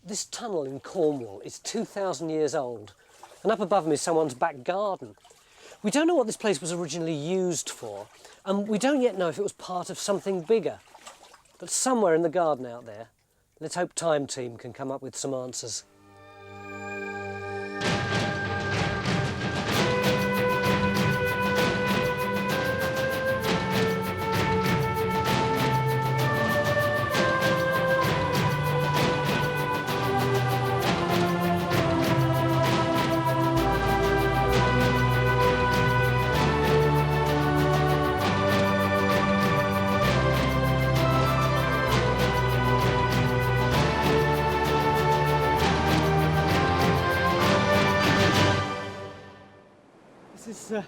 This tunnel in Cornwall is 2,000 years old, and up above me is someone's back garden. We don't know what this place was originally used for, and we don't yet know if it was part of something bigger. But somewhere in the garden out there, let's hope Time Team can come up with some answers. This is a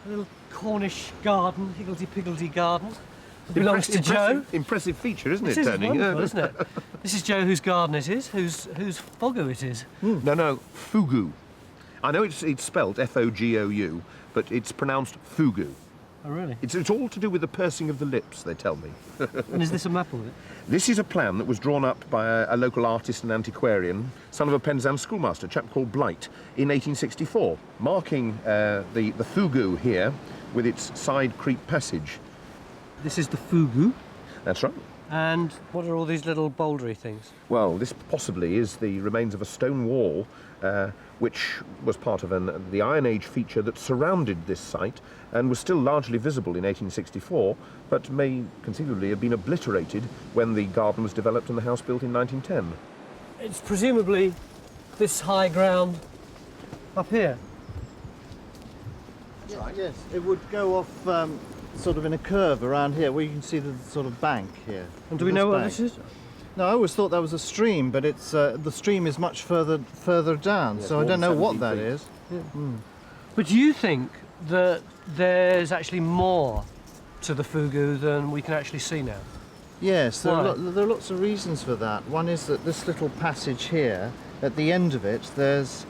little Cornish garden, higgledy-piggledy garden. It belongs to Joe. Impressive feature, isn't it, This is Tony? wonderful, isn't it? This is Joe whose garden it is, whose Fougou it is. No, Fougou. I know it's spelt F-O-G-O-U, but it's pronounced Fougou. Oh, really? It's all to do with the pursing of the lips, they tell me. And is this a map of it? This is a plan that was drawn up by a local artist and antiquarian, son of a Penzance schoolmaster, a chap called Blight, in 1864, marking the Fougou here with its side creek passage. This is the Fougou. That's right. And what are all these little bouldery things? Well, this possibly is the remains of a stone wall, which was part of the Iron Age feature that surrounded this site and was still largely visible in 1864, but may conceivably have been obliterated when the garden was developed and the house built in 1910. It's presumably this high ground up here. That's right. Yes, it would go off sort of in a curve around here, where you can see the sort of bank here. And do we know what this is? No, I always thought that was a stream, but it's the stream is much further down, Yes, so I don't know what that feet. is. Yeah. But do you think that there's actually more to the Fougou than we can actually see now? Yes, there Why? are lots of reasons for that. One is that this little passage here, at the end of it, there's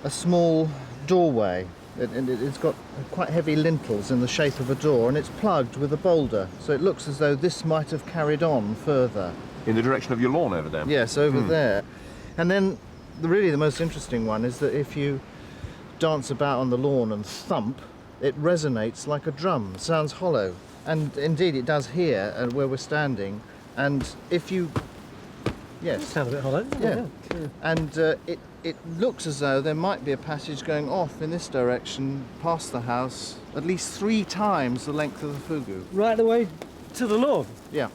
a small doorway. And it's got quite heavy lintels in the shape of a door, and it's plugged with a boulder, so it looks as though this might have carried on further. In the direction of your lawn over there? Yes, over there. And then really the most interesting one is that if you dance about on the lawn and thump, it resonates like a drum, sounds hollow. And indeed it does here, where we're standing. And if you... Yes. It sounds a bit hollow. Yeah. And it looks as though there might be a passage going off in this direction past the house at least 3 times the length of the Fougou. Right the way to the lawn? Yeah.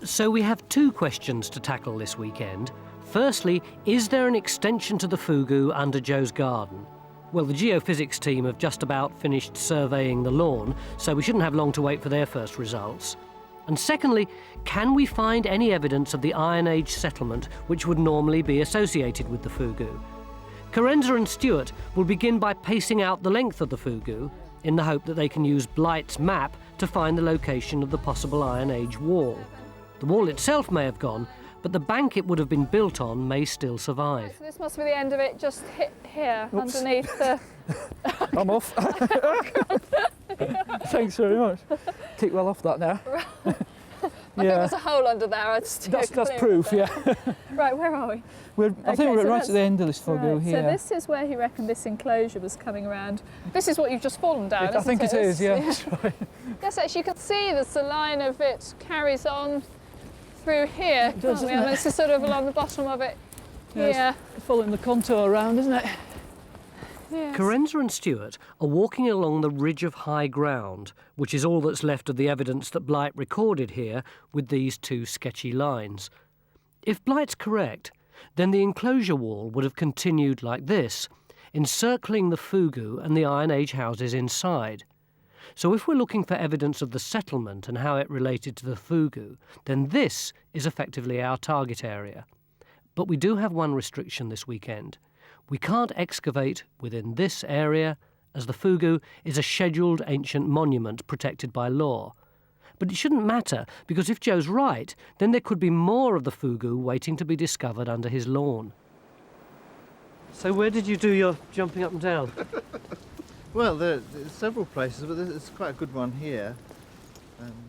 So we have 2 questions to tackle this weekend. Firstly, is there an extension to the Fougou under Joe's garden? Well, the geophysics team have just about finished surveying the lawn, so we shouldn't have long to wait for their first results. And secondly, can we find any evidence of the Iron Age settlement which would normally be associated with the Fougou? Carenza and Stewart will begin by pacing out the length of the Fougou in the hope that they can use Blight's map to find the location of the possible Iron Age wall. The wall itself may have gone, but the bank it would have been built on may still survive. Right, so this must be the end of it, just hit here, underneath the... I'm off. Thanks very much. Keep well off that now. I think there's a hole under there. That's proof, yeah. Right, where are we? I think we're right at the end of this Fougou right, here. So this is where he reckoned this enclosure was coming around. This is what you've just fallen down, I think it is, yeah. That's right. Yes, actually you can see there's the line of it carries on through here, can't we? And this is sort of along the bottom of it here. It's following the contour around, isn't it? Yes. Carenza and Stewart are walking along the ridge of high ground, which is all that's left of the evidence that Blight recorded here with these 2 sketchy lines. If Blight's correct, then the enclosure wall would have continued like this, encircling the Fougou and the Iron Age houses inside. So if we're looking for evidence of the settlement and how it related to the Fougou, then this is effectively our target area. But we do have one restriction this weekend. We can't excavate within this area, as the Fougou is a scheduled ancient monument protected by law. But it shouldn't matter, because if Joe's right, then there could be more of the Fougou waiting to be discovered under his lawn. So where did you do your jumping up and down? Well, there's several places, but it's quite a good one here.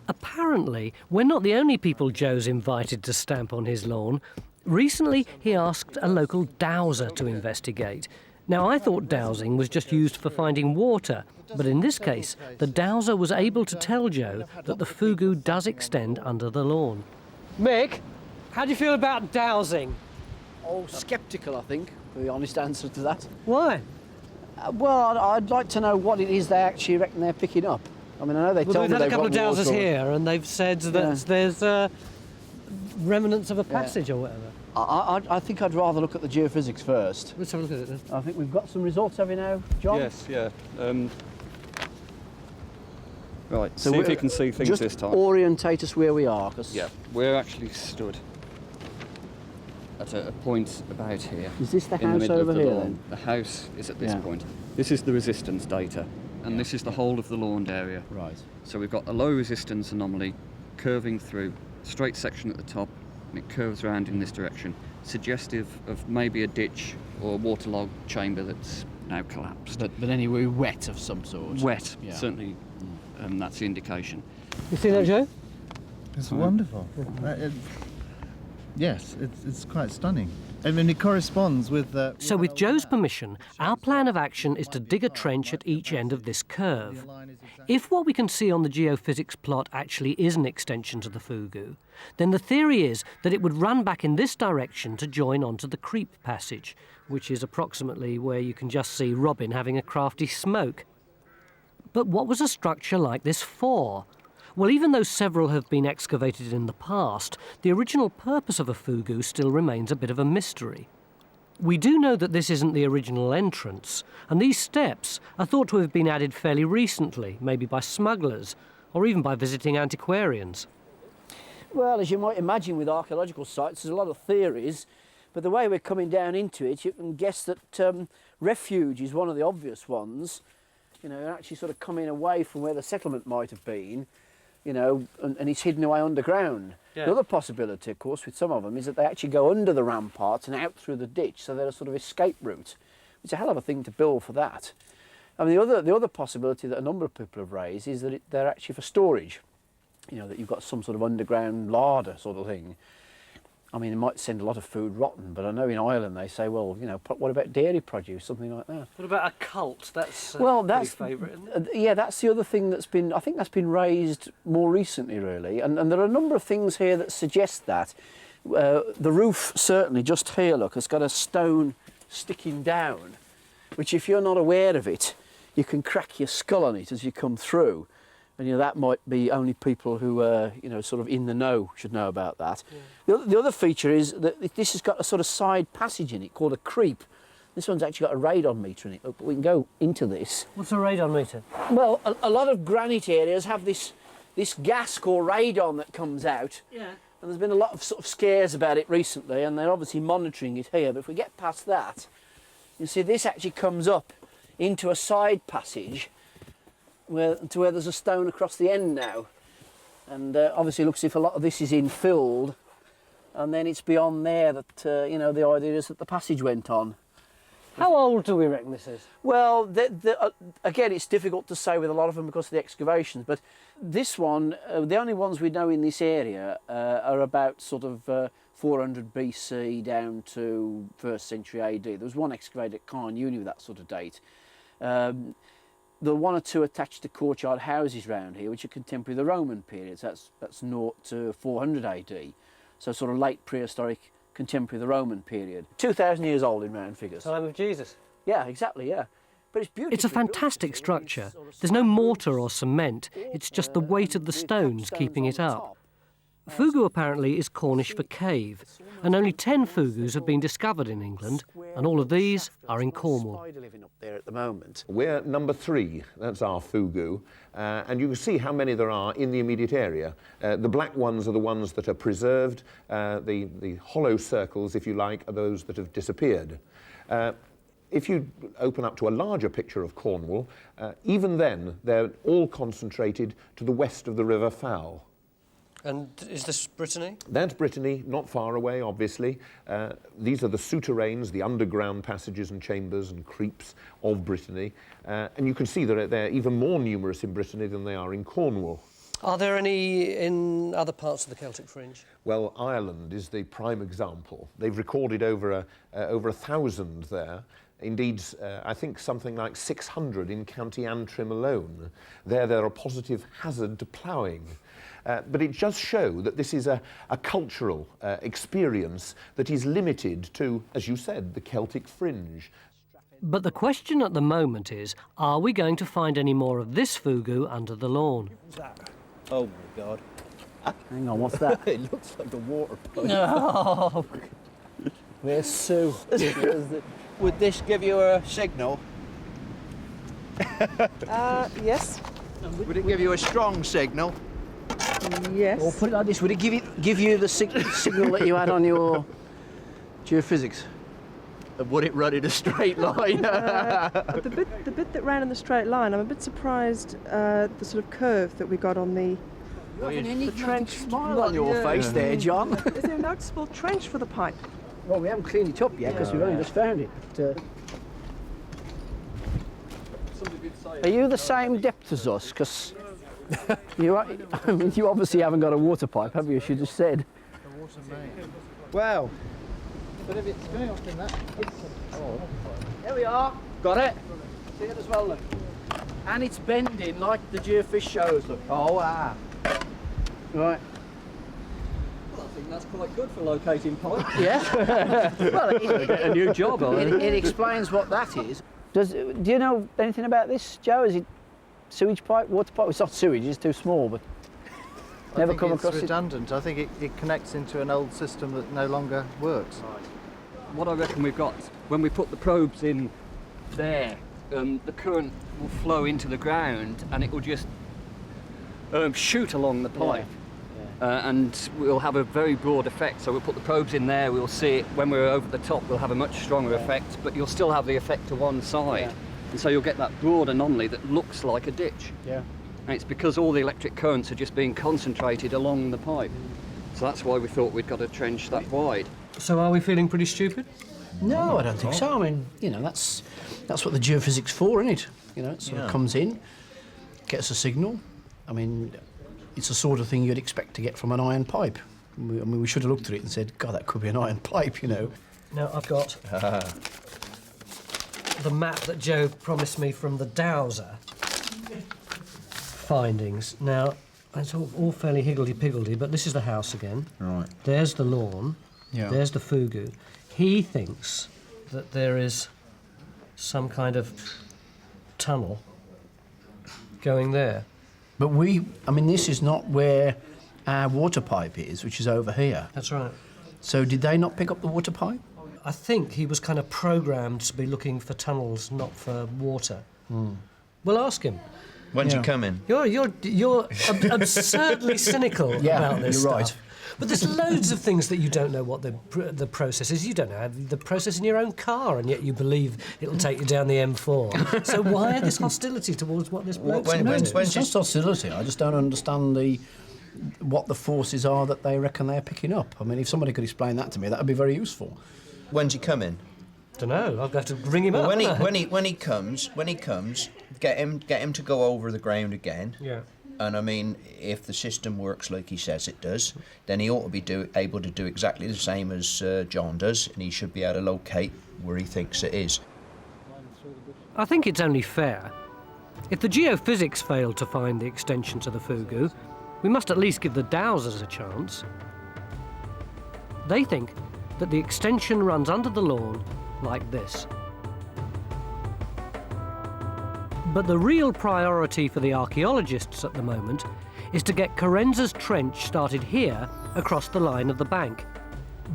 Apparently, we're not the only people Joe's invited to stamp on his lawn. Recently, he asked a local dowser to investigate. Now, I thought dowsing was just used for finding water, but in this case, the dowser was able to tell Joe that the Fougou does extend under the lawn. Mick, how do you feel about dowsing? Oh, sceptical, I think, for the honest answer to that. Why? Well, I'd like to know what it is they actually reckon they're picking up. I mean, I know they told me We've had a they've couple of got dowsers water. here, and they've said that there's remnants of a passage or whatever. I think I'd rather look at the geophysics first. Let's have a look at it then. I think we've got some results, have we now, John? Yes, yeah. Right, So see if you can see things just this time. orientate us where we are. 'Cause Yeah, we're actually stood at a point about here. Is this the in the house middle over of the here, lawn. then? The house is at this Yeah. point. This is the resistance data, and this is the whole of the lawned area. Right. So we've got a low resistance anomaly curving through, straight section at the top, and it curves around in this direction, suggestive of maybe a ditch or waterlogged chamber that's now collapsed. But anyway, wet of some sort. Wet, Yeah. certainly, that's the indication. You see that, Joe? It's wonderful. Yes, it's quite stunning. I mean, it corresponds with... So with Joe's permission, our plan of action is to dig a trench at each end of this curve. If what we can see on the geophysics plot actually is an extension to the Fougou, then the theory is that it would run back in this direction to join onto the creep passage, which is approximately where you can just see Robin having a crafty smoke. But what was a structure like this for? Well, even though several have been excavated in the past, the original purpose of a Fougou still remains a bit of a mystery. We do know that this isn't the original entrance, and these steps are thought to have been added fairly recently, maybe by smugglers, or even by visiting antiquarians. Well, as you might imagine with archaeological sites, there's a lot of theories, but the way we're coming down into it, you can guess that refuge is one of the obvious ones. You know, actually sort of coming away from where the settlement might have been, you know, and it's hidden away underground. Yeah. The other possibility, of course, with some of them is that they actually go under the ramparts and out through the ditch, so they're a sort of escape route. It's a hell of a thing to build for that. I mean, the other possibility that a number of people have raised is that they're actually for storage. You know, that you've got some sort of underground larder sort of thing. I mean, it might send a lot of food rotten, but I know in Ireland they say, well, you know, what about dairy produce, something like that. What about a cult? That's that's favourite, isn't it? yeah, that's the other thing that's been, I think that's been raised more recently, really, and there are a number of things here that suggest that. The roof, certainly, just here, look, has got a stone sticking down, which if you're not aware of it, you can crack your skull on it as you come through. And you know, that might be only people who are, you know, sort of in the know should know about that. Yeah. The other feature is that this has got a sort of side passage in it called a creep. This one's actually got a radon meter in it. Look, but we can go into this. What's a radon meter? Well, a lot of granite areas have this gas called radon that comes out. Yeah. And there's been a lot of sort of scares about it recently, and they're obviously monitoring it here. But if we get past that, you see this actually comes up into a side passage where there's a stone across the end now, and obviously it looks as if a lot of this is infilled, and then it's beyond there that you know, the idea is that the passage went on. How old do we reckon this is? Well, again, it's difficult to say with a lot of them because of the excavations, but this one, the only ones we know in this area are about sort of 400 BC down to 1st century AD. There was one excavated at Carenza with that sort of date. There are one or two attached to courtyard houses round here, which are contemporary of the Roman periods. That's 0 to 400 AD, so sort of late prehistoric, contemporary of the Roman period. 2,000 years old in round figures. Time of Jesus. Yeah, exactly, yeah. But it's beautiful. It's a fantastic structure. There's no mortar or cement. It's just the weight of the stones keeping it up. Fougou apparently is Cornish for cave, and only 10 Fougous have been discovered in England, and all of these are in Cornwall. Living up there at the moment. We're number 3, that's our Fougou, and you can see how many there are in the immediate area. The black ones are the ones that are preserved, the hollow circles, if you like, are those that have disappeared. If you open up to a larger picture of Cornwall, even then they're all concentrated to the west of the River Fougou. And is this Brittany? That's Brittany, not far away, obviously. These are the souterrains, the underground passages and chambers and creeps of Brittany. And you can see that they're even more numerous in Brittany than they are in Cornwall. Are there any in other parts of the Celtic fringe? Well, Ireland is the prime example. They've recorded over 1,000 there. Indeed, I think something like 600 in County Antrim alone. There are positive hazard to ploughing. But it does show that this is a cultural experience that is limited to, as you said, the Celtic fringe. But the question at the moment is, are we going to find any more of this fougou under the lawn? Oh my God. Hang on, what's that? It looks like a water pipe. No. Where's Sue? Would this give you a signal? Yes. Would it give you a strong signal? Yes. Or put it like this, would it give you the signal that you had on your geophysics? Would it run in a straight line? The bit that ran in the straight line, I'm a bit surprised the sort of curve that we got on the... The trench smile on your face there, John. Is there a noticeable trench for the pipe? Well, we haven't cleaned it up yet because we've only just found it. But, are you the same depth as us? Because you obviously haven't got a water pipe, have you? As you just said. The water main. Well, But if it's going up in that... There we are. Got it. See it as well, look. And it's bending like the geofish shows, look. oh, ah. Right. Well, I think that's quite good for locating pipes. Yeah. Well, Get a new job, it explains what that is. Do you know anything about this, Joe? Is it sewage pipe, water pipe? It's not sewage, it's too small, but never come across it's it. redundant. I think it connects into an old system that no longer works. What I reckon we've got, when we put the probes in there, the current will flow into the ground and it will just shoot along the pipe. And we'll have a very broad effect. So we'll put the probes in there, we'll see it. When we're over the top, we'll have a much stronger effect, but you'll still have the effect to one side. Yeah. And so you'll get that broad anomaly that looks like a ditch. Yeah. And it's because all the electric currents are just being concentrated along the pipe. So that's why we thought we'd got a trench that wide. So are we feeling pretty stupid? No, I don't think so. I mean, you know, that's what the geophysics for, isn't it? You know, it sort of comes in, gets a signal. I mean, it's the sort of thing you'd expect to get from an iron pipe. We should have looked at it and said, God, that could be an iron pipe, you know. Now, I've got the map that Joe promised me from the Dowser findings. Now, it's all fairly higgledy-piggledy, but this is the house again. Right. There's the lawn. Yeah. There's the fougou. He thinks that there is some kind of tunnel going there. But this is not where our water pipe is, which is over here. That's right. So did they not pick up the water pipe? I think he was kind of programmed to be looking for tunnels, not for water. We'll ask him. When's you coming? You're absurdly cynical about this you're stuff. right. But there's loads of things that you don't know what the process is. You don't know the process in your own car, and yet you believe it'll take you down the M4. So why this hostility towards what this bloke's doing? It's just hostility. I just don't understand what the forces are that they reckon they're picking up. I mean, if somebody could explain that to me, that would be very useful. When's he coming? Don't know. I'll have to ring him up. When he comes, get him to go over the ground again. Yeah. And I mean, if the system works like he says it does, then he ought to be able to do exactly the same as John does, and he should be able to locate where he thinks it is. I think it's only fair. If the geophysics failed to find the extension to the fougou, we must at least give the Dowsers a chance. They think that the extension runs under the lawn like this. But the real priority for the archaeologists at the moment is to get Carenza's trench started here across the line of the bank.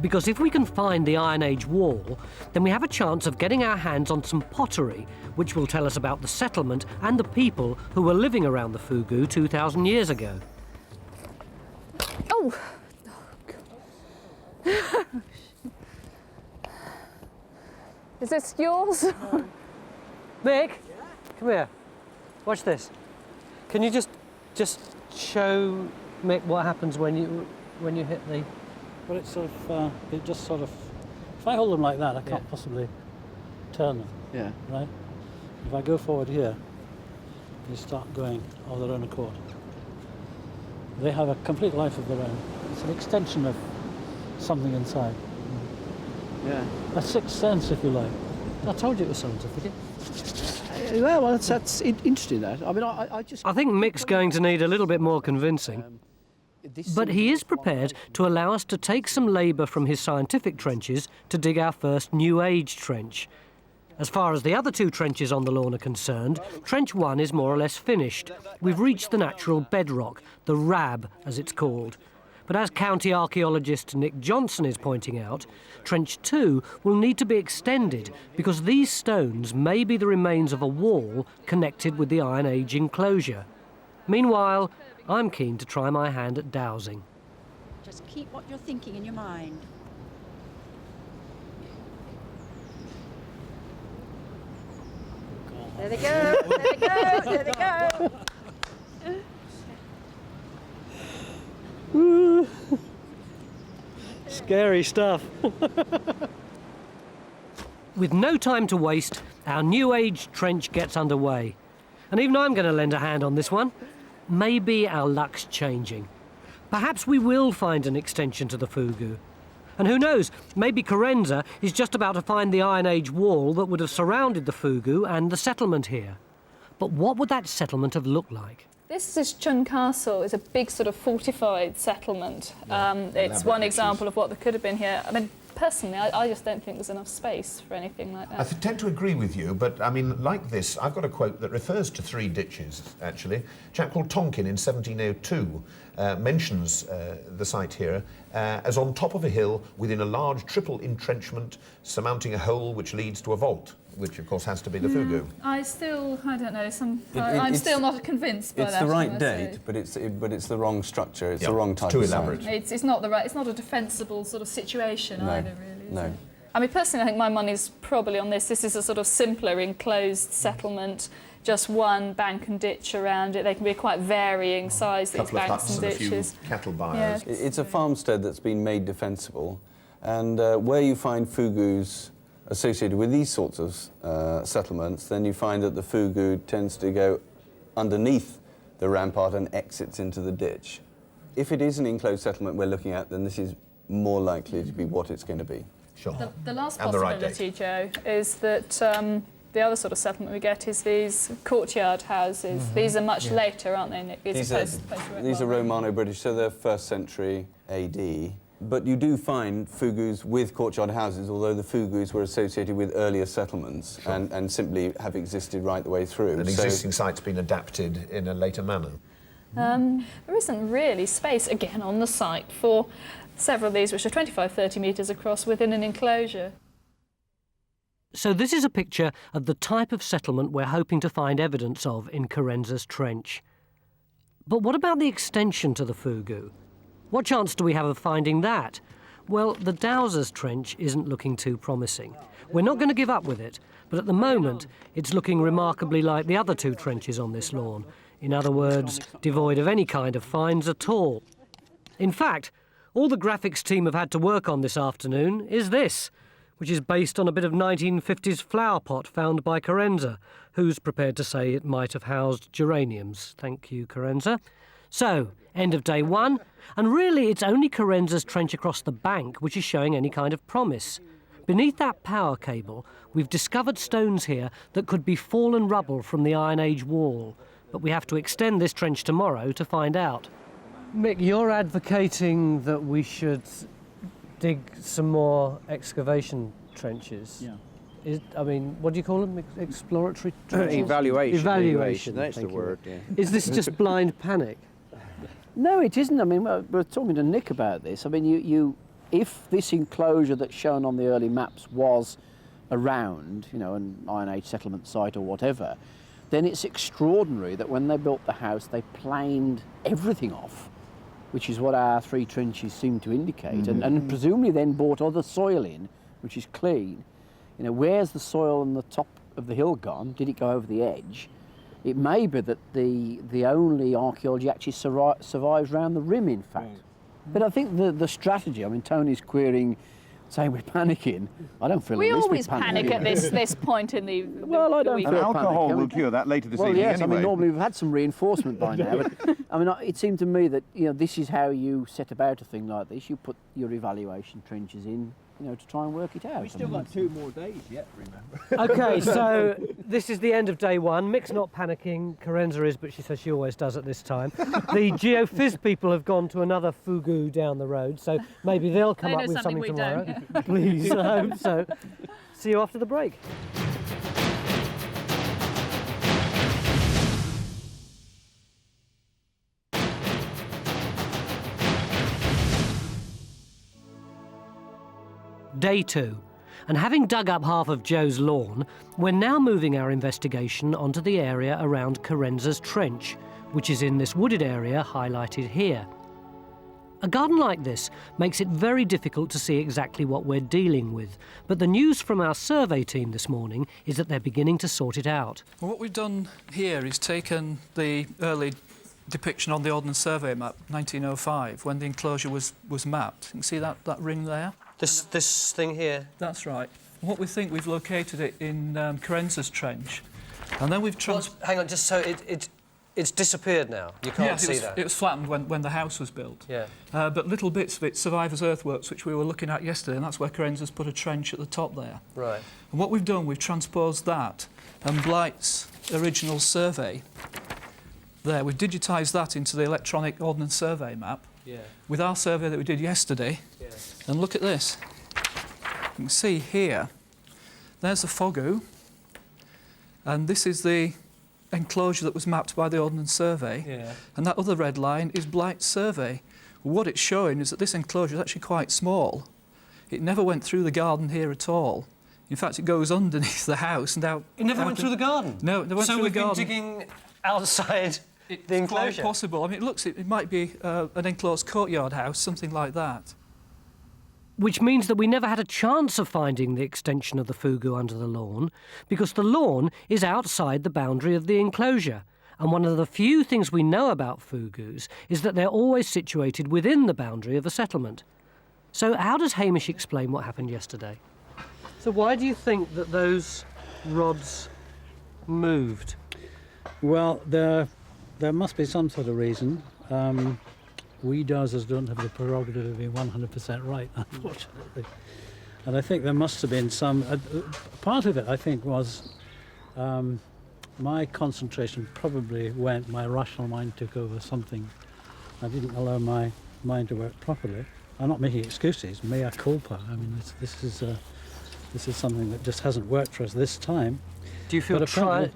Because if we can find the Iron Age wall, then we have a chance of getting our hands on some pottery, which will tell us about the settlement and the people who were living around the Fougou 2,000 years ago. Oh! Is this yours? Mick, come here. Watch this. Can you just show Mick what happens when you hit the... Well, it's sort of, it just sort of, if I hold them like that, I can't possibly turn them, Yeah. right? If I go forward here, they start going of their own accord. They have a complete life of their own. It's an extension of something inside. Yeah. A sixth sense, if you like. I told you it was scientific. Yeah, well, that's interesting, that. I mean, I just... I think Mick's going to need a little bit more convincing. But he is prepared to allow us to take some labour from his scientific trenches to dig our first New Age trench. As far as the other two trenches on the lawn are concerned, Trench 1 is more or less finished. We've reached the natural bedrock, the RAB, as it's called. But as County Archaeologist Nick Johnson is pointing out, Trench 2 will need to be extended because these stones may be the remains of a wall connected with the Iron Age enclosure. Meanwhile, I'm keen to try my hand at dowsing. Just keep what you're thinking in your mind. There they go, there they go, there they go. Scary stuff. With no time to waste, our New Age trench gets underway. And even I'm going to lend a hand on this one. Maybe our luck's changing. Perhaps we will find an extension to the Fougou. And who knows, maybe Carenza is just about to find the Iron Age wall that would have surrounded the Fougou and the settlement here. But what would that settlement have looked like? This is Chun Castle. It's a big sort of fortified settlement. It's one example of what there could have been here. I mean, personally, I just don't think there's enough space for anything like that. I tend to agree with you, but I mean, like this, I've got a quote that refers to 3 ditches, actually. A chap called Tonkin in 1702 mentions the site here as on top of a hill within a large triple entrenchment surmounting a hole which leads to a vault, which of course has to be the Fougou. I don't know, I'm still not convinced by that. It's the right date, but it's the wrong structure. It's the wrong type too of elaborate. site. It's not a defensible sort of situation either, really. No. I mean, personally, I think my money's probably on this. This is a sort of simpler enclosed settlement, just one bank and ditch around it. They can be quite varying size, these banks and ditches. A few cattle byres. Yeah. It's a farmstead that's been made defensible, and where you find Fougous associated with these sorts of settlements, then you find that the Fougou tends to go underneath the rampart and exits into the ditch. If it is an enclosed settlement we're looking at, then this is more likely to be what it's going to be. Sure. The last And the right possibility, Joe, is that the other sort of settlement we get is these courtyard houses. Mm-hmm. These are much later, aren't they, Nick? These are Romano-British, so they're 1st century AD. But you do find Fougous with courtyard houses, although the Fougous were associated with earlier settlements and simply have existed right the way through. An existing site's been adapted in a later manner. There isn't really space, again, on the site for several of these, which are 25-30 metres across within an enclosure. So this is a picture of the type of settlement we're hoping to find evidence of in Carenza's trench. But what about the extension to the Fougou? What chance do we have of finding that? Well, the Dowser's trench isn't looking too promising. We're not going to give up with it, but at the moment it's looking remarkably like the other 2 trenches on this lawn. In other words, devoid of any kind of finds at all. In fact, all the graphics team have had to work on this afternoon is this, which is based on a bit of 1950s flower pot found by Carenza, who's prepared to say it might have housed geraniums. Thank you, Carenza. So, end of day 1, and really it's only Carenza's trench across the bank which is showing any kind of promise. Beneath that power cable, we've discovered stones here that could be fallen rubble from the Iron Age wall, but we have to extend this trench tomorrow to find out. Mick, you're advocating that we should dig some more excavation trenches. Yeah. I mean, what do you call them? Exploratory trenches? Evaluation, that's the word. Yeah. Is this just blind panic? No, it isn't. I mean, we're talking to Nick about this. I mean, if this enclosure that's shown on the early maps was around, an Iron Age settlement site or whatever, then it's extraordinary that when they built the house, they planed everything off, which is what our 3 trenches seem to indicate, and presumably then brought other soil in, which is clean. Where's the soil on the top of the hill gone? Did it go over the edge? It may be that the only archaeology actually survives around the rim, in fact. But I think the strategy, I mean, Tony's querying saying we're panicking. I don't feel We the least always bit panicky. panic at this point in the Well, I don't week. feel And alcohol panic. will cure that later this Well, evening yes, anyway. I mean, normally we've had some reinforcement by now, but I mean, it seemed to me that, you know, this is how you set about a thing like this. You put your evaluation trenches in, you know, to try and work it out. We've still got 2 more days yet, remember. OK, so this is the end of day one. Mick's not panicking. Carenza is, but she says she always does at this time. The geophys people have gone to another Fougou down the road, so maybe they'll come They up know with something something we tomorrow. don't. Please, I hope so. See you after the break. Day 2, and having dug up half of Joe's lawn, we're now moving our investigation onto the area around Carenza's Trench, which is in this wooded area highlighted here. A garden like this makes it very difficult to see exactly what we're dealing with, but the news from our survey team this morning is that they're beginning to sort it out. Well, what we've done here is taken the early depiction on the Ordnance Survey map, 1905, when the enclosure was mapped. You can see that ring there? This thing here? That's right. What we think, we've located it in Carenza's Trench. And then we've... Hang on, just so it's disappeared now. You can't see that. It was flattened when the house was built. Yeah. But little bits of it survive as earthworks, which we were looking at yesterday, and that's where Carenza's put a trench at the top there. Right. And what we've done, we've transposed that and Blight's original survey there. We've digitised that into the electronic Ordnance Survey map with our survey that we did yesterday. Yeah. And look at this. You can see here, there's the Fougou, and this is the enclosure that was mapped by the Ordnance Survey. Yeah. And that other red line is Blight's survey. Well, what it's showing is that this enclosure is actually quite small. It never went through the garden here at all. In fact, it goes underneath the house and out... It never went through the garden? No, it went through the garden. So we've been digging outside the enclosure? It's quite possible. I mean, it might be an enclosed courtyard house, something like that. Which means that we never had a chance of finding the extension of the Fougou under the lawn, because the lawn is outside the boundary of the enclosure. And one of the few things we know about Fougous is that they're always situated within the boundary of a settlement. So how does Hamish explain what happened yesterday? So why do you think that those rods moved? Well, there must be some sort of reason. We Dowsers don't have the prerogative of being 100% right, unfortunately. And I think there must have been some... part of it, I think, was my concentration probably went, my rational mind took over something. I didn't allow my mind to work properly. I'm not making excuses, mea culpa. I mean, this is something that just hasn't worked for us this time. Do you feel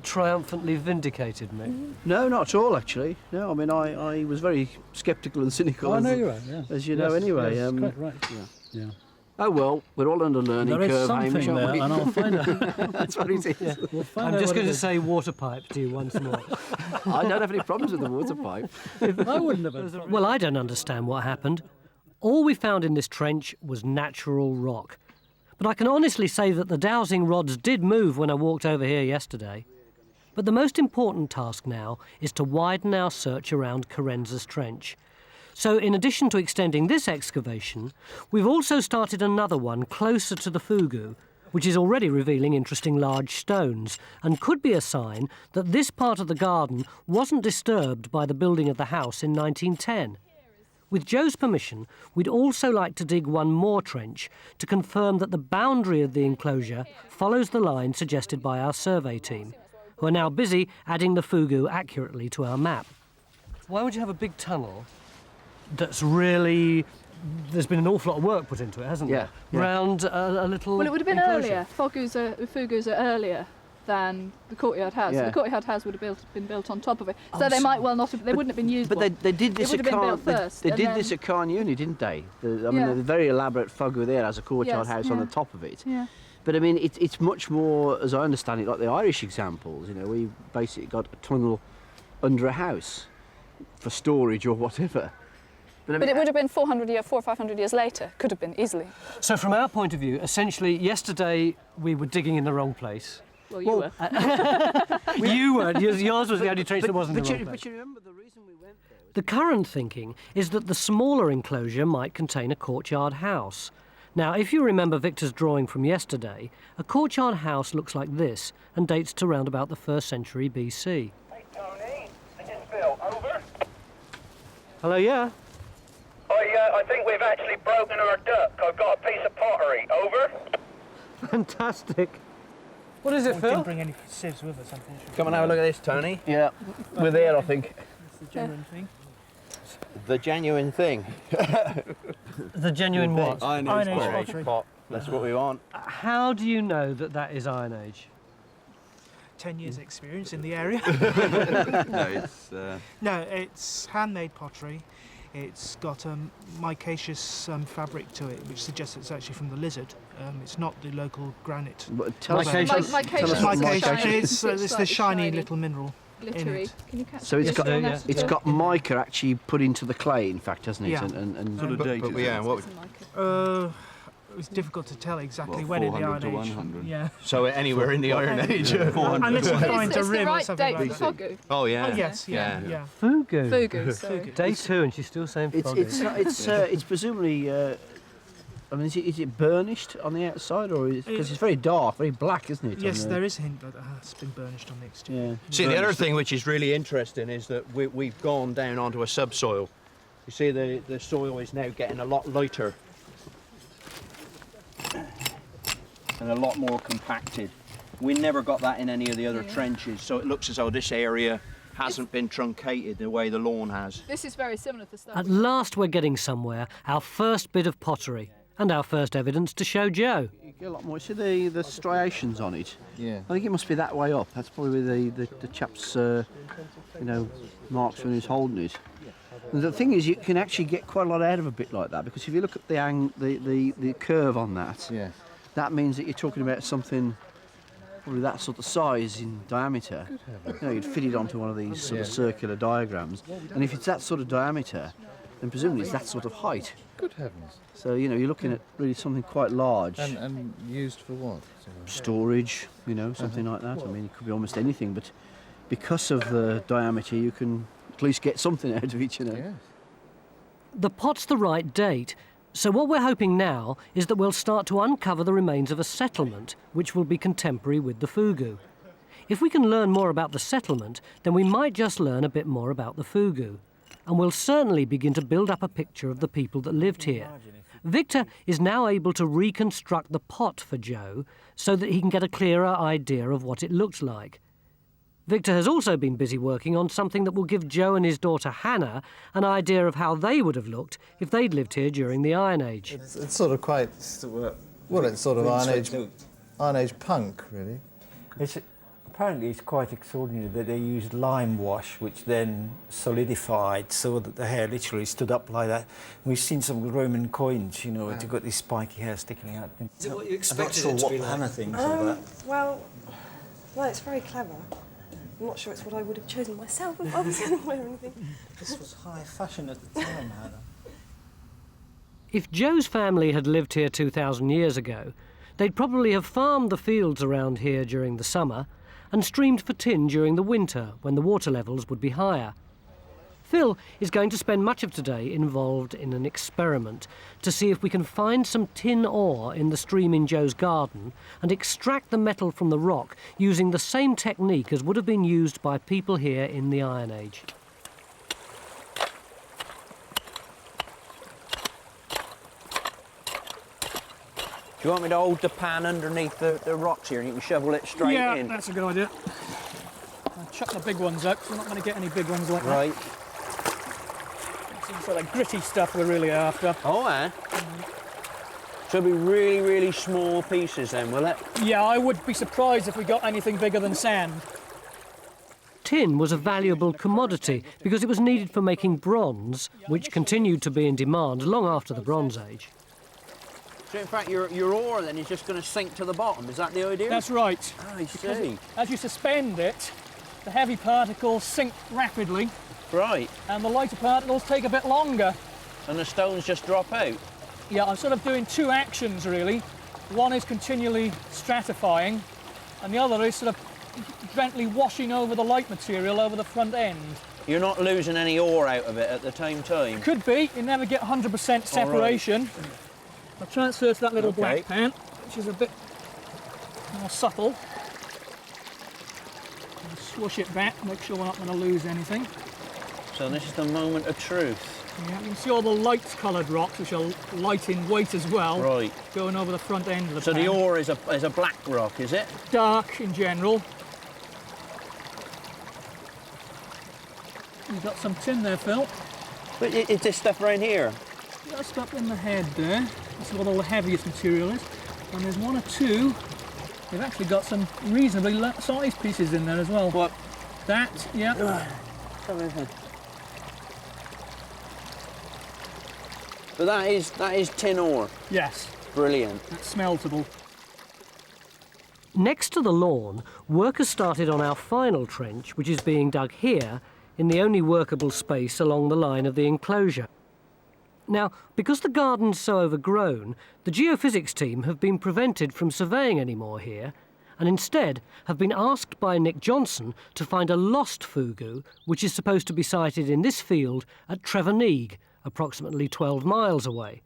triumphantly vindicated, Mick? No, not at all, actually. No, I mean, I was very sceptical and cynical. Oh, I know you are, yeah. As you know, anyway. Yes, quite right. Yeah. Oh, well, we're all under learning curve, There is something Hamish, there, aren't we? and I'll find out. That's what it is. Yeah, we'll find I'm out just what going it to is. say water pipe to you once more. I don't have any problems with the water pipe. I wouldn't have. Well, I don't understand what happened. All we found in this trench was natural rock. But I can honestly say that the dowsing rods did move when I walked over here yesterday. But the most important task now is to widen our search around Carenza's Trench. So in addition to extending this excavation, we've also started another one closer to the Fougou, which is already revealing interesting large stones and could be a sign that this part of the garden wasn't disturbed by the building of the house in 1910. With Joe's permission, we'd also like to dig one more trench to confirm that the boundary of the enclosure follows the line suggested by our survey team, who are now busy adding the Fougou accurately to our map. Why would you have a big tunnel that's really... There's been an awful lot of work put into it, hasn't there? Yeah. Round a little Well, it would have been enclosure. earlier. Fougous are earlier than the courtyard house. Yeah. The courtyard house would have been built on top of it. So they might well not have... They wouldn't have been used. But they did this it would have been built first. They did this at Carnuni, didn't they? I mean, the very elaborate Fougou there has a courtyard house on the top of it. Yeah. But I mean, it's much more, as I understand it, like the Irish examples. You know, we basically got a tunnel under a house for storage or whatever. But it would have been 400 or 500 years later. Could have been, easily. So from our point of view, essentially, yesterday we were digging in the wrong place. Well, you were. You weren't. Yours was the only trench that wasn't in the wrong place. But you remember the reason we went there? The current thinking is that the smaller enclosure might contain a courtyard house. Now, if you remember Victor's drawing from yesterday, a courtyard house looks like this and dates to round about the 1st century BC. Hey, Tony. This is Phil. Over. Hello, yeah? I think we've actually broken our duck. I've got a piece of pottery. Over. Fantastic. What is it, Phil? We didn't bring any sieves with us, unfortunately. Come and have a look at this, Tony. Yeah, we're there, I think. It's the genuine thing. The genuine thing. The genuine what? Iron Age pottery. Pot. That's what we want. How do you know that that is Iron Age? 10 years experience in the area. No, No, it's handmade pottery. It's got micaceous fabric to it, which suggests it's actually from the lizard. It's not the local granite. Tell us what Micaceous. It's the shiny little mineral. Glittery. Can you catch So it's got mica actually put into the clay, in fact, hasn't it? Yeah. And sort of dated. it was difficult to tell exactly What, when in the 400 Iron to Age. 100? Yeah. So anywhere in the Iron Age. Unless you find a It's the rim or right something date like for that. Fougou. Oh yeah. Oh, yes, yeah. Fougou. Fougou, sorry. Day 2 and she's still saying Fougou. It's presumably. I mean, is it burnished on the outside, or because it's very dark, very black, isn't it? Yes, there is a hint that it has been burnished on the exterior. Yeah. See, the other thing which is really interesting is that we've gone down onto a subsoil. You see, the soil is now getting a lot lighter and a lot more compacted. We never got that in any of the other trenches, so it looks as though this area hasn't been truncated the way the lawn has. This is very similar to stuff. At last we're getting somewhere, our first bit of pottery, and our first evidence to show Joe. You get a lot more. See the striations on it? Yeah. I think it must be that way up. That's probably where the chap's, marks when he's holding it. And the thing is, you can actually get quite a lot out of a bit like that, because if you look at the curve on that, that means that you're talking about something probably that sort of size in diameter. You'd fit it onto one of these sort of circular diagrams, and if it's that sort of diameter, then presumably it's that sort of height. Good heavens. So, you're looking at really something quite large. And used for what? Storage, something like that. I mean, it could be almost anything, but because of the diameter, you can at least get something out of it, Yes. The pot's the right date, so what we're hoping now is that we'll start to uncover the remains of a settlement which will be contemporary with the Fougou. If we can learn more about the settlement, then we might just learn a bit more about the Fougou. And we'll certainly begin to build up a picture of the people that lived here. Victor is now able to reconstruct the pot for Joe so that he can get a clearer idea of what it looked like. Victor has also been busy working on something that will give Joe and his daughter Hannah an idea of how they would have looked if they'd lived here during the Iron Age. It's sort of quite, well, it's sort of Iron Age punk, really. Apparently it's quite extraordinary that they used lime wash, which then solidified so that the hair literally stood up like that. We've seen some Roman coins, they've got this spiky hair sticking out. Is it what you expected I'm not sure it to what be like? Hannah thinks of that. Well, it's very clever. I'm not sure it's what I would have chosen myself if I was going to wear anything. This was high fashion at the time, Hannah. If Joe's family had lived here 2,000 years ago, they'd probably have farmed the fields around here during the summer and streamed for tin during the winter when the water levels would be higher. Phil is going to spend much of today involved in an experiment to see if we can find some tin ore in the stream in Joe's garden and extract the metal from the rock using the same technique as would have been used by people here in the Iron Age. Do you want me to hold the pan underneath the rocks here and you can shovel it straight in? Yeah, that's a good idea. I'll chuck the big ones out, 'cause we're not going to get any big ones like Right. that. It's sort of gritty stuff we're really after. Oh, So it'll be really, really small pieces then, will it? Yeah, I would be surprised if we got anything bigger than sand. Tin was a valuable commodity because it was needed for making bronze, which continued to be in demand long after the Bronze Age. So in fact, your ore then is just going to sink to the bottom. Is that the idea? That's right. I see. As you suspend it, the heavy particles sink rapidly. Right. And the lighter particles take a bit longer. And the stones just drop out? Yeah, I'm sort of doing two actions, really. One is continually stratifying, and the other is sort of gently washing over the light material over the front end. You're not losing any ore out of it at the same time? Could be. You never get 100% separation. I'll transfer to that little black pan, which is a bit more supple. And swoosh it back, make sure we're not going to lose anything. So this is the moment of truth. Yeah, you can see all the light-coloured rocks, which are light in weight as well. Right. Going over the front end of the So pan. the ore is a black rock, is it? Dark in general. You've got some tin there, Phil. But is this stuff right here? Just up in the head there. This is what all the heaviest material is. And there's one or two. They've actually got some reasonably sized pieces in there as well. What? That, yeah. But that is tin ore. Yes. Brilliant. It's smeltable. Next to the lawn, workers started on our final trench, which is being dug here, in the only workable space along the line of the enclosure. Now, because the garden's so overgrown, the geophysics team have been prevented from surveying any more here, and instead have been asked by Nick Johnson to find a lost Fougou, which is supposed to be sighted in this field at Treverneeg, approximately 12 miles away.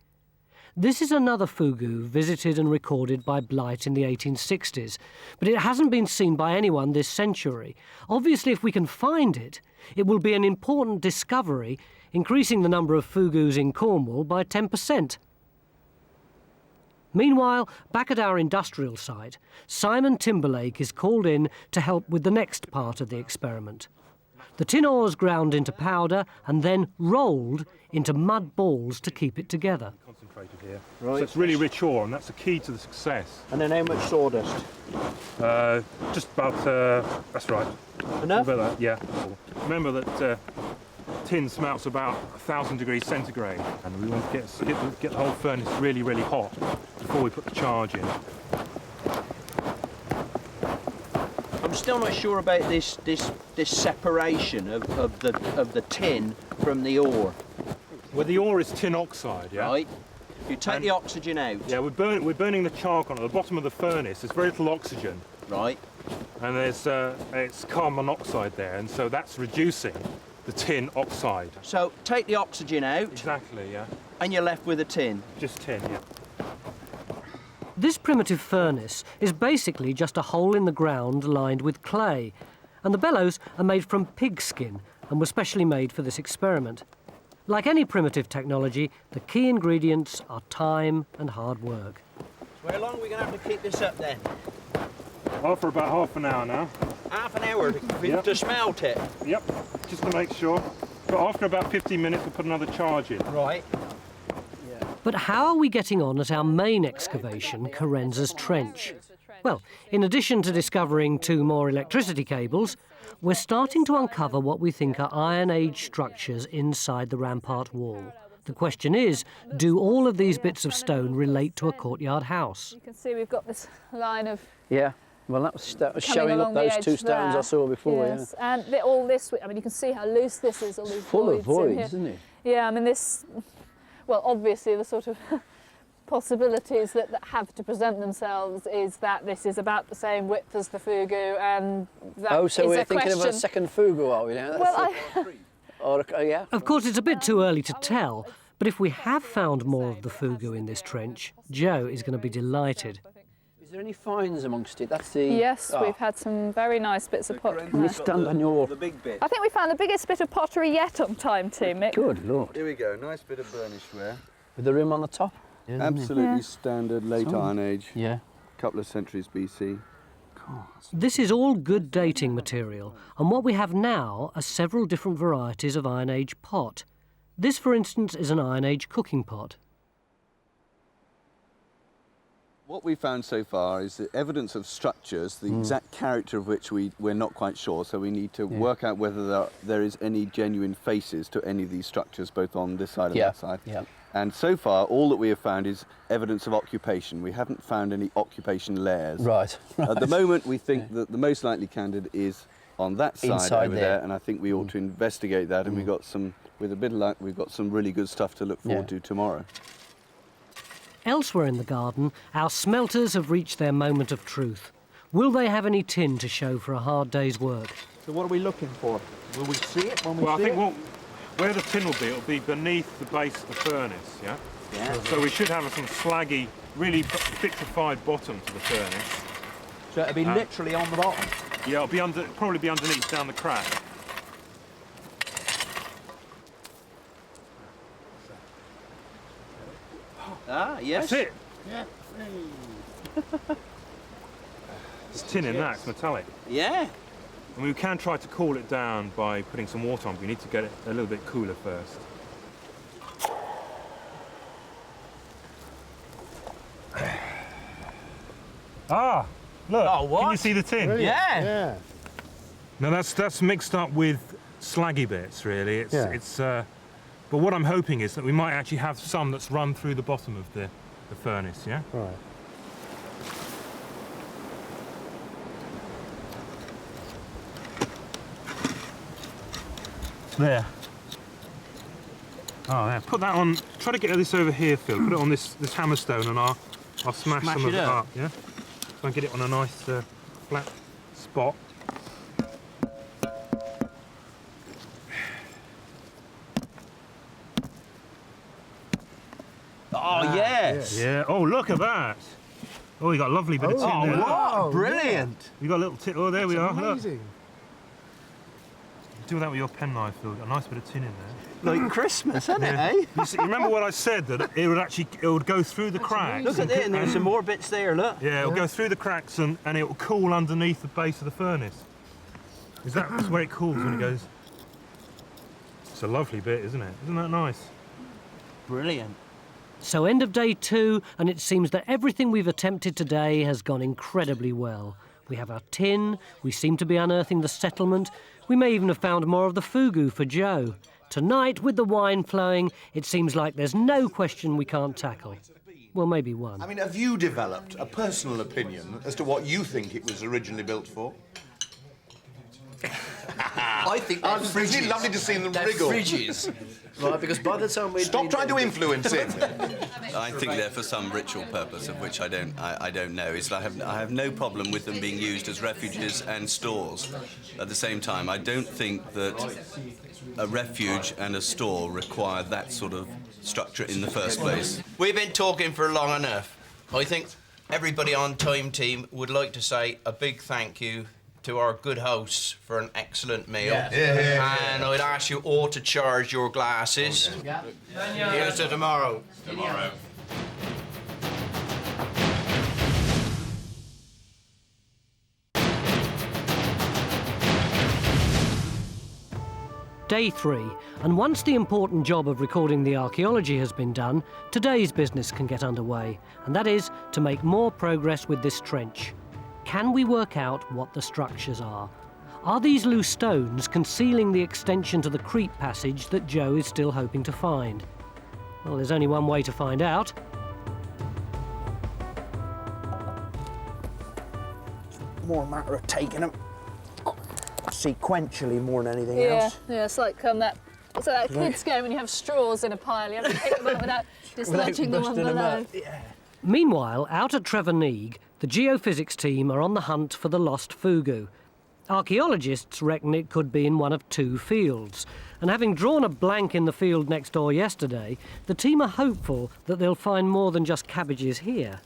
This is another Fougou visited and recorded by Blight in the 1860s, but it hasn't been seen by anyone this century. Obviously, if we can find it, it will be an important discovery, increasing the number of Fougous in Cornwall by 10%. Meanwhile, back at our industrial site, Simon Timberlake is called in to help with the next part of the experiment. The tin ore is ground into powder and then rolled into mud balls to keep it together. Concentrated here. Right. So it's really rich ore, and that's the key to the success. And then how much sawdust? Just about, that's right. Enough? About that, yeah. Remember that tin smelts about 1,000 degrees centigrade, and we want to get the whole furnace really, really hot before we put the charge in. I'm still not sure about this separation of the tin from the ore. Well, the ore is tin oxide, yeah. Right. You take the oxygen out. Yeah, we're burning the charcoal at the bottom of the furnace. There's very little oxygen. Right. And there's it's carbon monoxide there, and so that's reducing the tin oxide. So take the oxygen out. Exactly, yeah. And you're left with a tin. Just tin, yeah. This primitive furnace is basically just a hole in the ground lined with clay, and the bellows are made from pig skin and were specially made for this experiment. Like any primitive technology, the key ingredients are time and hard work. So how long are we going to have to keep this up then? Well, for about half an hour now. Half an hour to smelt it? Yep, just to make sure. But after about 15 minutes, we'll put another charge in. Right. But how are we getting on at our main excavation, Carenza's Trench? Well, in addition to discovering 2 more electricity cables, we're starting to uncover what we think are Iron Age structures inside the rampart wall. The question is, do all of these bits of stone relate to a courtyard house? You can see we've got this line of... Yeah, well that was showing up those 2 stones there. I saw before, yes. Yeah. And all this, I mean, you can see how loose this is, all these full of voids, in isn't it? Yeah, I mean this... Well, obviously the sort of possibilities that have to present themselves is that this is about the same width as the Fougou, and that oh, so is we're a thinking question. of a second Fougou, are we now? Well, yeah. Of course, it's a bit too early to tell, but if we have found more of the Fougou in this trench, Joe is going to be delighted. Is there any finds amongst it? That's the... Yes, we've had some very nice bits of pottery. Can we stand on your... The big bit. I think we found the biggest bit of pottery yet on time, too, Mick. Good Lord. Here we go, nice bit of burnish ware. With the rim on the top? Absolutely standard late Iron Age. Yeah. Couple of centuries BC. This is all good dating material, and what we have now are several different varieties of Iron Age pot. This, for instance, is an Iron Age cooking pot. What we found so far is the evidence of structures, the exact character of which we're not quite sure, so we need to work out whether there is any genuine faces to any of these structures, both on this side and that side. Yeah. And so far, all that we have found is evidence of occupation. We haven't found any occupation layers. Right. At the moment, we think that the most likely candidate is on that side inside over there, and I think we ought to investigate that, and we've got some, with a bit of luck, we've got some really good stuff to look forward to tomorrow. Elsewhere in the garden, our smelters have reached their moment of truth. Will they have any tin to show for a hard day's work? So what are we looking for? Will we see it when we see it? Well, I think where the tin will be, it'll be beneath the base of the furnace, yeah? Yeah. So we should have some slaggy, really vitrified bottom to the furnace. So it'll be literally on the bottom? Yeah, it'll probably be underneath, down the crack. Ah, yes. That's it. Yeah. There's tin in that, it's metallic. Yeah. And we can try to cool it down by putting some water on, but we need to get it a little bit cooler first. Ah, look, oh, what? Can you see the tin? Brilliant. Yeah. Now that's mixed up with slaggy bits, really. But what I'm hoping is that we might actually have some that's run through the bottom of the furnace, yeah? Right. There. Oh, there. Put that on. Try to get this over here, Phil. Put it on this hammerstone, and I'll smash some of it up. Yeah. Try and get it on a nice flat spot. Oh yes. Yeah. Oh, look at that. Oh, you got a lovely bit of tin there. Oh, brilliant. You got a little tin. Oh, there we are. Amazing. Look. Do that with your penknife, Phil. Got a nice bit of tin in there. Like Christmas, isn't it, eh? You remember what I said, that it would go through the cracks. Look at it, and there's some more bits there, look. Yeah, it'll go through the cracks and it will cool underneath the base of the furnace. That's where it cools when it goes. It's a lovely bit, isn't it? Isn't that nice? Brilliant. So end of day 2, and it seems that everything we've attempted today has gone incredibly well. We have our tin, we seem to be unearthing the settlement, we may even have found more of the Fougou for Joe. Tonight, with the wine flowing, it seems like there's no question we can't tackle. Well, maybe one. I mean, have you developed a personal opinion as to what you think it was originally built for? I think they're it's really lovely to see them they're wriggle. fridges. Right, because by the time we Stop trying to influence him. I think they're for some ritual purpose, of which I don't know. I have no problem with them being used as refuges and stores. At the same time, I don't think that a refuge and a store require that sort of structure in the first place. We've been talking for long enough. I think everybody on Time Team would like to say a big thank you to our good hosts for an excellent meal. And I'd ask you all to charge your glasses. Here's to tomorrow. Tomorrow. Day 3, and once the important job of recording the archaeology has been done, today's business can get underway, and that is to make more progress with this trench. Can we work out what the structures are? Are these loose stones concealing the extension to the creep passage that Joe is still hoping to find? Well, there's only one way to find out. More a matter of taking them sequentially more than anything else. Yeah, it's like that kids game when you have straws in a pile. You have to pick them up without dislodging the one below. Meanwhile, out at Treverneeg, the geophysics team are on the hunt for the lost Fougou. Archaeologists reckon it could be in one of 2 fields, and having drawn a blank in the field next door yesterday, the team are hopeful that they'll find more than just cabbages here.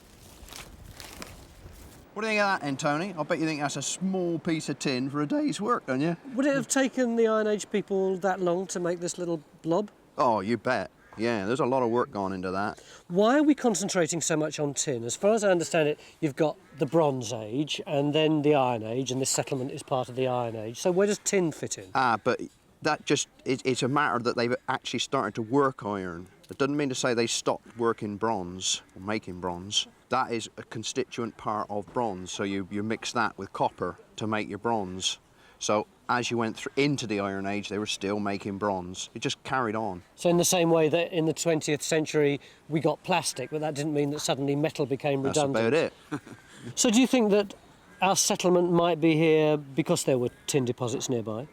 What do you think of that then, Tony? I bet you think that's a small piece of tin for a day's work, don't you? Would it have taken the Iron Age people that long to make this little blob? Oh, you bet. Yeah, there's a lot of work gone into that. Why are we concentrating so much on tin? As far as I understand it, you've got the Bronze Age and then the Iron Age, and this settlement is part of the Iron Age. So where does tin fit in? But that just, it's a matter that they've actually started to work iron. It doesn't mean to say they stopped working bronze, or making bronze. That is a constituent part of bronze, so you mix that with copper to make your bronze. So as you went into the Iron Age, they were still making bronze. It just carried on. So in the same way that in the 20th century we got plastic, but that didn't mean that suddenly metal became redundant. That's about it. So do you think that our settlement might be here because there were tin deposits nearby?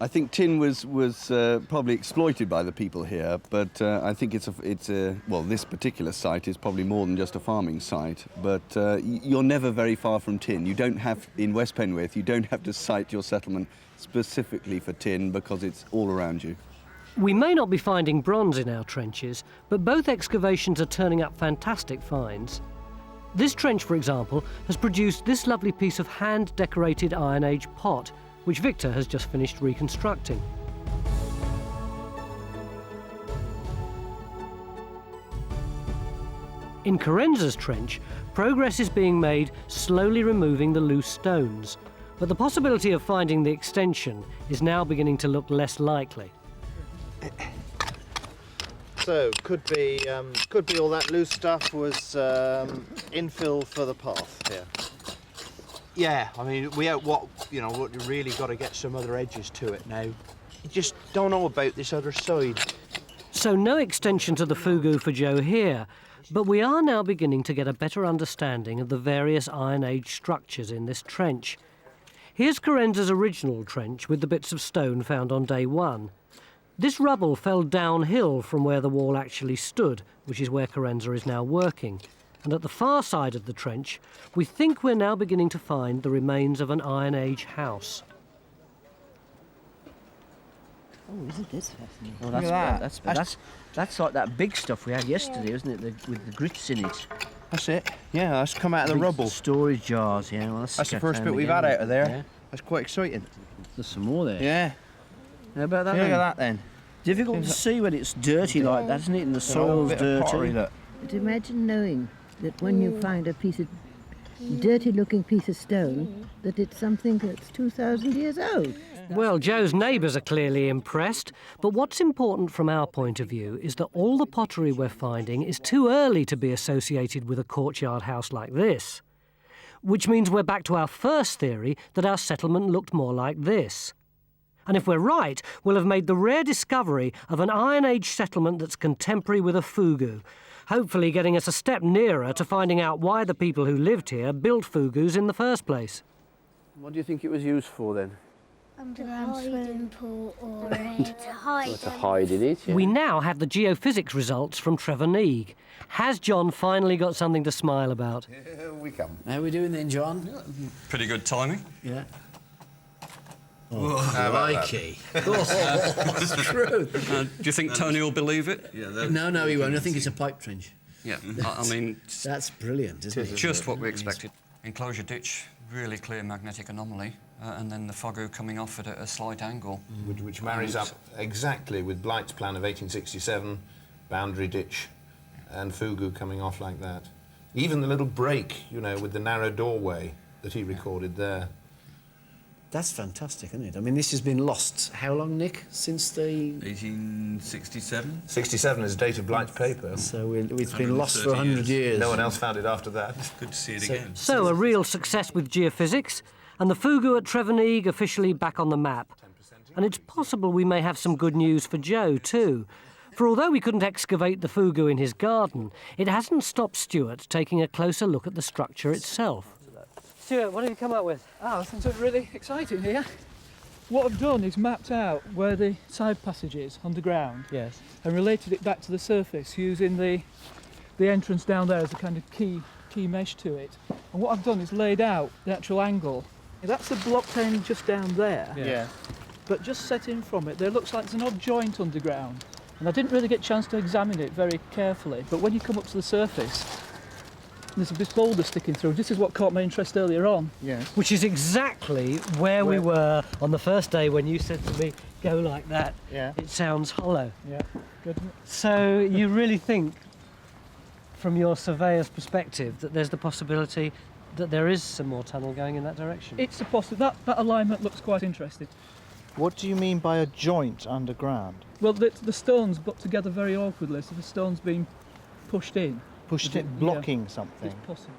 I think tin was probably exploited by the people here, but I think well, this particular site is probably more than just a farming site. But you're never very far from tin. You don't have, in West Penwith, you don't have to site your settlement specifically for tin because it's all around you. We may not be finding bronze in our trenches, but both excavations are turning up fantastic finds. This trench, for example, has produced this lovely piece of hand-decorated Iron Age pot, which Victor has just finished reconstructing. In Carenza's trench, progress is being made slowly removing the loose stones, but the possibility of finding the extension is now beginning to look less likely. So, could be all that loose stuff was infill for the path here. Yeah, I mean, we really got to get some other edges to it now. You just don't know about this other side. So no extension to the Fougou for Joe here, but we are now beginning to get a better understanding of the various Iron Age structures in this trench. Here's Carenza's original trench with the bits of stone found on day one. This rubble fell downhill from where the wall actually stood, which is where Carenza is now working. And at the far side of the trench, we think we're now beginning to find the remains of an Iron Age house. Oh, isn't this fascinating? Oh, that's like that big stuff we had yesterday, isn't it? With the grits in it. That's it. Yeah, that's come out of the rubble. Storage jars, yeah. Well, that's the first bit we've had out of there. Yeah. That's quite exciting. There's some more there. Yeah. How about that? Yeah, look at that then. Difficult to see when it's dirty like that, isn't it? And the soil's dirty. Pottery, look. But imagine knowing that when you find a piece of dirty-looking piece of stone, that it's something that's 2,000 years old. Well, Joe's neighbours are clearly impressed, but what's important from our point of view is that all the pottery we're finding is too early to be associated with a courtyard house like this. Which means we're back to our first theory that our settlement looked more like this. And if we're right, we'll have made the rare discovery of an Iron Age settlement that's contemporary with a Fougou, hopefully getting us a step nearer to finding out why the people who lived here built Fougous in the first place. What do you think it was used for then? Underground swimming pool or to hide. To hide in it, yeah. We now have the geophysics results from Trevor Neig. Has John finally got something to smile about? Here we come. How are we doing then, John? Pretty good timing. Yeah. Oh, crikey. That's true. Do you think Tony will believe it? Yeah, no, he won't. I think it's a pipe trench. Yeah, I mean... That's brilliant, isn't it? Just what we expected. Enclosure ditch, really clear magnetic anomaly, and then the Fougou coming off at a slight angle. Which marries up exactly with Blight's plan of 1867, boundary ditch, and Fougou coming off like that. Even the little break, you know, with the narrow doorway that he recorded there. That's fantastic, isn't it? I mean, this has been lost, how long, Nick, since the... 1867? 67 is the date of Blight's paper. So it's been lost for 100 years. No one else found it after that. Good to see it again. So a real success with geophysics, and the Fougou at Trevor Neig officially back on the map. And it's possible we may have some good news for Joe, too. For although we couldn't excavate the Fougou in his garden, it hasn't stopped Stewart taking a closer look at the structure itself. Stewart, what have you come up with? Oh, something really exciting here. What I've done is mapped out where the side passage is underground. Yes. And related it back to the surface using the entrance down there as a kind of key mesh to it. And what I've done is laid out the actual angle. That's a blocked end just down there. Yeah. But just set in from it, there looks like there's an odd joint underground. And I didn't really get a chance to examine it very carefully. But when you come up to the surface, there's this boulder sticking through. This is what caught my interest earlier on. Yes. Which is exactly where we were on the first day when you said to me, go like that. Yeah. It sounds hollow. Yeah, good. So you really think, from your surveyor's perspective, that there's the possibility that there is some more tunnel going in that direction? It's a possibility. That alignment looks quite interesting. What do you mean by a joint underground? Well, the stones got together very awkwardly, so the stone's being pushed in. Pushed it, blocking something. It's possible.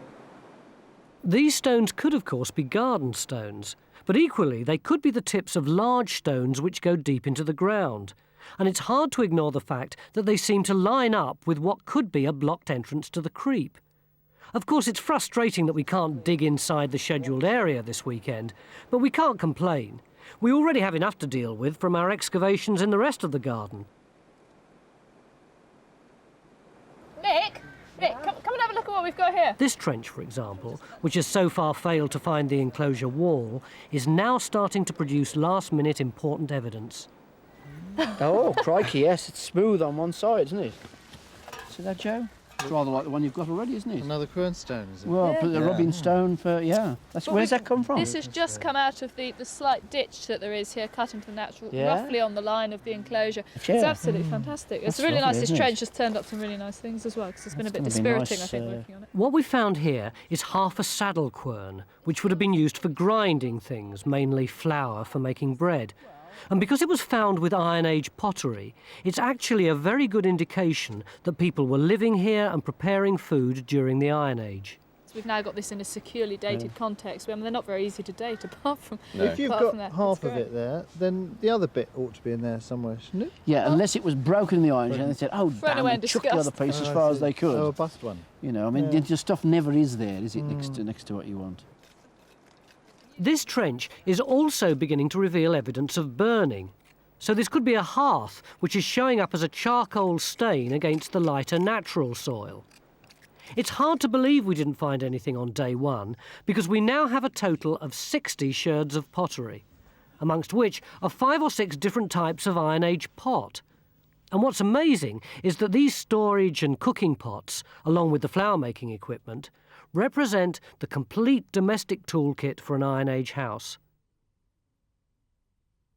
These stones could, of course, be garden stones, but equally they could be the tips of large stones which go deep into the ground. And it's hard to ignore the fact that they seem to line up with what could be a blocked entrance to the creep. Of course, it's frustrating that we can't dig inside the scheduled area this weekend, but we can't complain. We already have enough to deal with from our excavations in the rest of the garden. Nick, come and have a look at what we've got here. This trench, for example, which has so far failed to find the enclosure wall, is now starting to produce last-minute important evidence. Oh, crikey, yes, it's smooth on one side, isn't it? See that, Joe? It's rather like the one you've got already, isn't it? Another quernstone, is it? Well, put the rubbing stone for, yeah. Where's that come from? This has just come out of the slight ditch that there is here, cut into the natural, roughly on the line of the enclosure. Yeah. It's absolutely fantastic. It's really lovely, nice. This isn't it? trench has turned up some really nice things as well, because it's been a bit dispiriting, I think, working on it. What we found here is half a saddle quern, which would have been used for grinding things, mainly flour for making bread. And because it was found with Iron Age pottery, it's actually a very good indication that people were living here and preparing food during the Iron Age. So we've now got this in a securely dated context. I mean, they're not very easy to date, apart from... If you've got half of it there, then the other bit ought to be in there somewhere, shouldn't it? Yeah, unless it was broken in the Iron Age and they said, oh, damn, away in they chucked the other disgust. piece as far as they could. Oh, a bust one. You know, I mean, the stuff never is there, is it, next to what you want? This trench is also beginning to reveal evidence of burning. So this could be a hearth, which is showing up as a charcoal stain against the lighter natural soil. It's hard to believe we didn't find anything on day one, because we now have a total of 60 sherds of pottery, amongst which are 5 or 6 different types of Iron Age pot. And what's amazing is that these storage and cooking pots, along with the flour-making equipment, represent the complete domestic toolkit for an Iron Age house.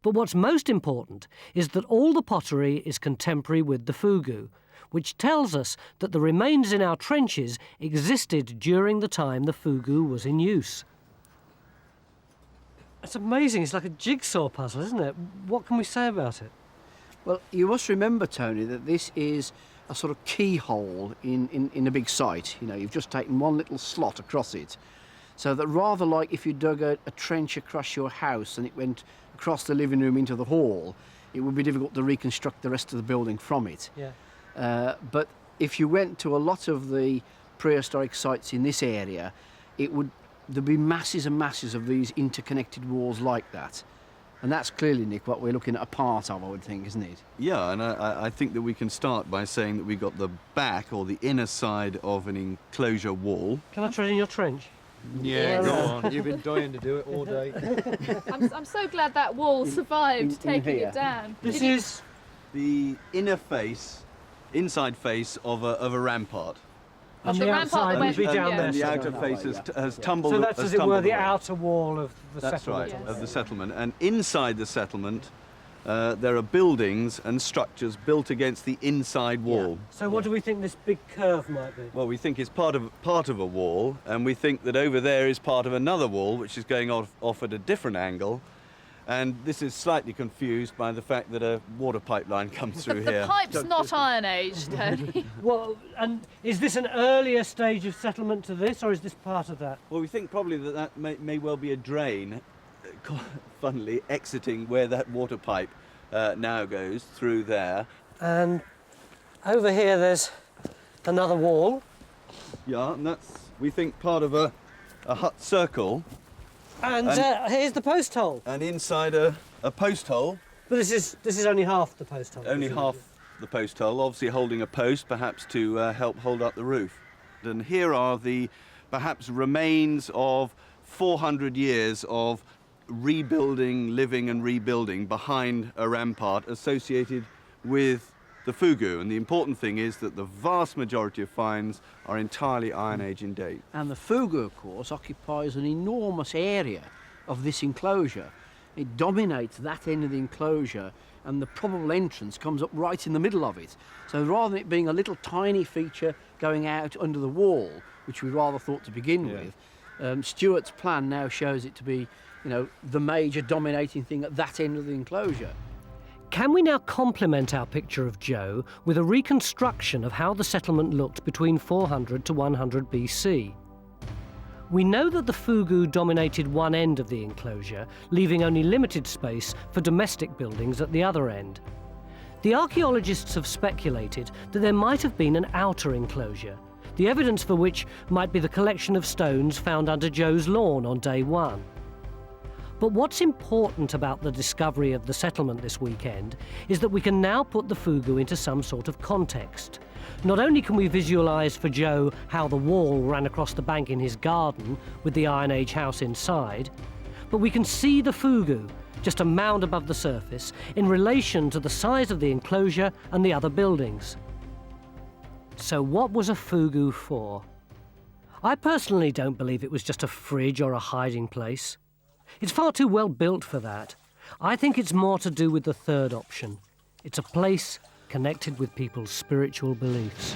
But what's most important is that all the pottery is contemporary with the Fougou, which tells us that the remains in our trenches existed during the time the Fougou was in use. It's amazing, it's like a jigsaw puzzle, isn't it? What can we say about it? Well, you must remember, Tony, that this is a sort of keyhole in a big site. You know, you've just taken one little slot across it. So that rather like if you dug a trench across your house and it went across the living room into the hall, it would be difficult to reconstruct the rest of the building from it. Yeah. But if you went to a lot of the prehistoric sites in this area, there'd be masses and masses of these interconnected walls like that. And that's clearly, Nick, what we're looking at a part of, I would think, isn't it? Yeah, and I think that we can start by saying that we've got the back or the inner side of an enclosure wall. Can I tread in your trench? Yeah, go on. You've been dying to do it all day. I'm so glad that wall survived taking here. it down. This is the inner face, inside face of a rampart. And the the rampart outside that would went be from down here. there. And the somewhere. outer face has tumbled. So that's, has as it were, tumbled the away. outer wall of the That's settlement. right, of the settlement. And inside the settlement, there are buildings and structures built against the inside wall. So what do we think this big curve might be? Well, we think it's part of a wall, and we think that over there is part of another wall, which is going off at a different angle. And this is slightly confused by the fact that a water pipeline comes through The here. pipe's not Iron Age, Tony. Well, and is this an earlier stage of settlement to this, or is this part of that? Well, we think probably that may well be a drain, funnily exiting where that water pipe now goes through there. And over here there's another wall. Yeah, and that's, we think, part of a hut circle. And here's the post hole. And inside a post hole. But this is only half the post hole. Only half the post hole, obviously holding a post, perhaps to help hold up the roof. And here are the perhaps remains of 400 years of rebuilding, living and rebuilding behind a rampart associated with the Fougou. And the important thing is that the vast majority of finds are entirely Iron Age in date. And the Fougou, of course, occupies an enormous area of this enclosure. It dominates that end of the enclosure, and the probable entrance comes up right in the middle of it. So rather than it being a little tiny feature going out under the wall, which we rather thought to begin with, Stewart's plan now shows it to be, you know, the major dominating thing at that end of the enclosure. Can we now complement our picture of Joe with a reconstruction of how the settlement looked between 400 to 100 BC? We know that the Fougou dominated one end of the enclosure, leaving only limited space for domestic buildings at the other end. The archaeologists have speculated that there might have been an outer enclosure, the evidence for which might be the collection of stones found under Joe's lawn on day one. But what's important about the discovery of the settlement this weekend is that we can now put the Fougou into some sort of context. Not only can we visualise for Joe how the wall ran across the bank in his garden with the Iron Age house inside, but we can see the Fougou, just a mound above the surface, in relation to the size of the enclosure and the other buildings. So what was a fougou for? I personally don't believe it was just a fridge or a hiding place. It's far too well built for that. I think it's more to do with the third option. It's a place connected with people's spiritual beliefs.